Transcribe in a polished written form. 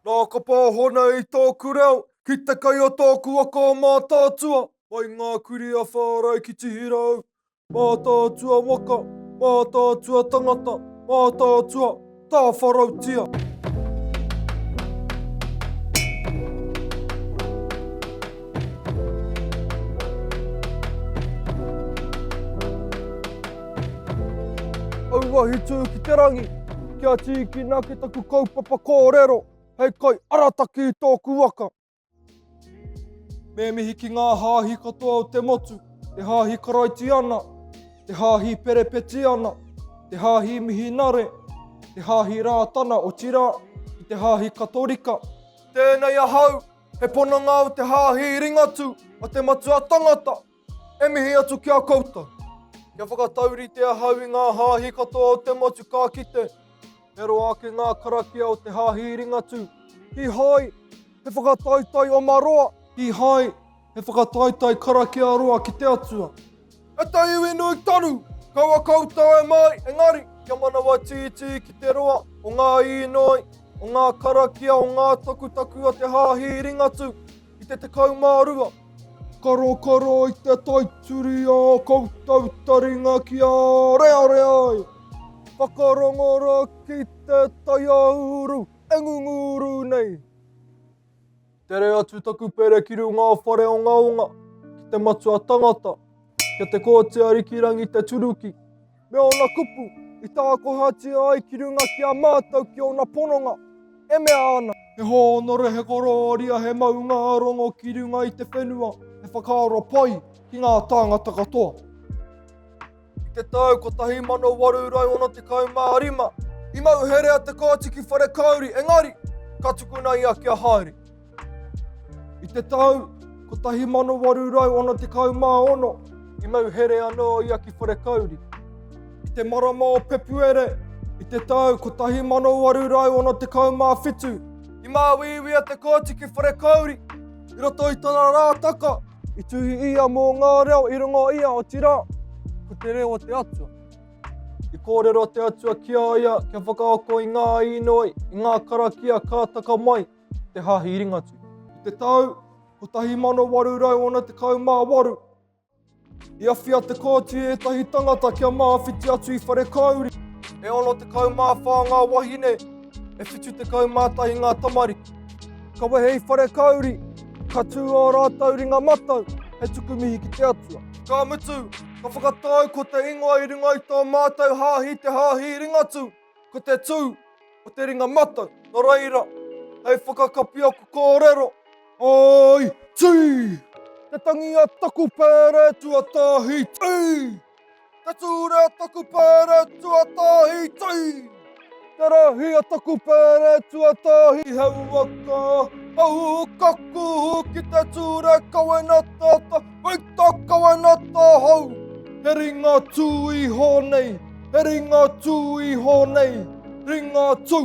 Nā ka pāhona I tōku reo, ki te kai o tōku aka mātātua. Mai ngā kuri a whārai ki tihirau. Mātātua waka, mātātua tangata, mātātua tāwharautia. Auahi tū ki te rangi, kia tiki nā ki taku kaupapa kōrero, hei kai arataki I tōku waka. Me mihi ki ngā hāhi katoa o te motu, te hāhi karaiti ana, te hāhi perepeti ana, te hāhi mihi nare, te hāhi rātana o tira, I te hāhi katorika. Tēnei ahau, he ponanga o te hāhi ringatu, a te matua tangata, e mihi atu kia koutou. Kia whakatauri te ahau I ngā hāhi katoa o te motu kā kite. He roa ake ngā karakia o te hāhi ringatu. Hi hai, he whakataitai o maroa. Hi hai, he whakataitai karakia roa ki te atua. E tai iwi nui taru, kaua koutou e mai, engari. Kia manawa titi ki te roa, o ngā inoi, o ngā karakia, o ngā takutaku a te hāhi ringatu. I te tekau mārua. Karo I te taituri a koutou taringa ki a rea ai. Whakarongora ki te tai auru, e ngunguru nei. Tere atu taku pere ki runga whare o ngā onga, ki te matua tangata, kia te kōtea rikirangi te turuki. Me ona kupu, I tāko hati ai ki runga ki a mātau ki ona pononga, e mea ana. He hōnore, he kororia, he maunga rongo ki runga I te whenua, he whakaaro pai ki ngā tāngata katoa. I te tau ko 1895, I mau herea te kātiki whare kauri, engari, ka tukuna ia kia haere. I te tau ko 1896, I mau herea noa ia ki whare kauri. I te marama o pepuere, I te tau ko 1897, I māwiwia te kātiki whare kauri, I roto I tana rātaka, I tuhi ia mō ngā reo I rungo ia o tira, ko te reo o te atua. I kōrero te atua kia ia, kia whakaako I ngā inoi, I ngā karakia kātaka mai, te hāhi ringatu. I te tau, ko 1898, I awhia te kōti e tahi tangata kia māwhiti atu I whare kauri. E ono te kaumā ngā wahine, e whitu te kaumātahi ngā tamariki. Ka wehe I whare kauri, ka tū o rātau ringa matau, he tuku mihi ki te atua. Ka mutu, ka whakatau ko te ingoa I runga I tō mātau hāhi te hāhi ringatu, ko te tū o te ringa matau. Nō reira, hei whakakapi aku kōrero. Ai, tū! Te tangi a taku pere tuatahi tū! Te tūre a taku pere tuatahi tū! Te rahi a taku pere tuatahi heu waka. Hau kaku ki te tūre kawena tata, wita kawena tāhau. He ringa tū I honei, he ringa tū I honei, ringa tū.